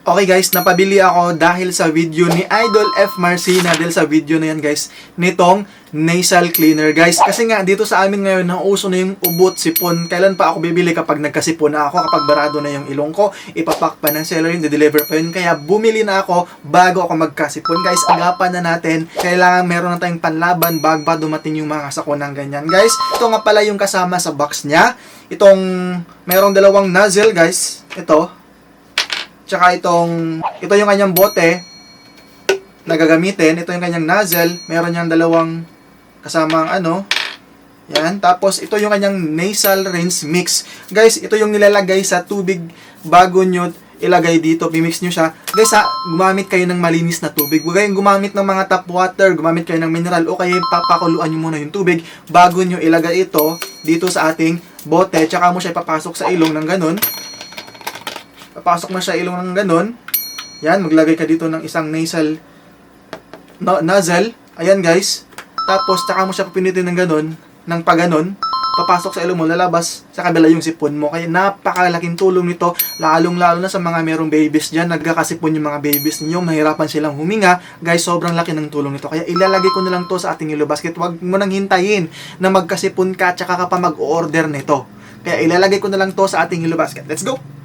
Okay guys, napabili ako dahil sa video ni Idol F. Marcina, dahil sa video na yan guys, nitong nasal cleaner guys. Kasi nga dito sa amin ngayon, nauso na yung ubot, sipon. Kailan pa ako bibili kapag nagkasipon na ako, kapag barado na yung ilong ko, ipapak pa ng seller yun, de-deliver pa yun. Kaya bumili na ako bago ako magkasipon guys. Agapan na natin, kailangan meron na tayong panlaban bago pa dumating yung mga sakunang ganyan guys. Ito nga pala yung kasama sa box niya. Itong, merong dalawang nozzle guys. Ito. Tsaka ito yung kanyang bote na gagamitin. Ito yung kanyang nozzle. Meron niyang dalawang kasamang yan. Tapos ito yung kanyang nasal rinse mix. Guys, ito yung nilalagay sa tubig bago nyo ilagay dito. Pimix nyo siya. Guys, gumamit kayo ng malinis na tubig. Huwag kayong gumamit ng mga tap water. Gumamit kayo ng mineral. O kaya papakuluan nyo muna yung tubig bago nyo ilagay ito dito sa ating bote. Tsaka mo siya ipapasok sa ilong ng ganun. Papasok mo siya ilong ng ganun. Yan, maglagay ka dito ng isang nasal nozzle. Ayan guys. Tapos, tsaka mo siya pipinitin ng ganun, ng paganon. Papasok sa ilong mo, lalabas sa kabila yung sipon mo. Kaya napakalaking tulong nito, lalong-lalo na sa mga merong babies dyan. Nagkakasipon yung mga babies niyo, mahirapan silang huminga. Guys, sobrang laki ng tulong nito. Kaya ilalagay ko na lang to sa ating yellow basket. Huwag mo nang hintayin na magkasipon ka, tsaka ka pa mag-order nito. Kaya ilalagay ko na lang to sa ating yellow basket. Let's go!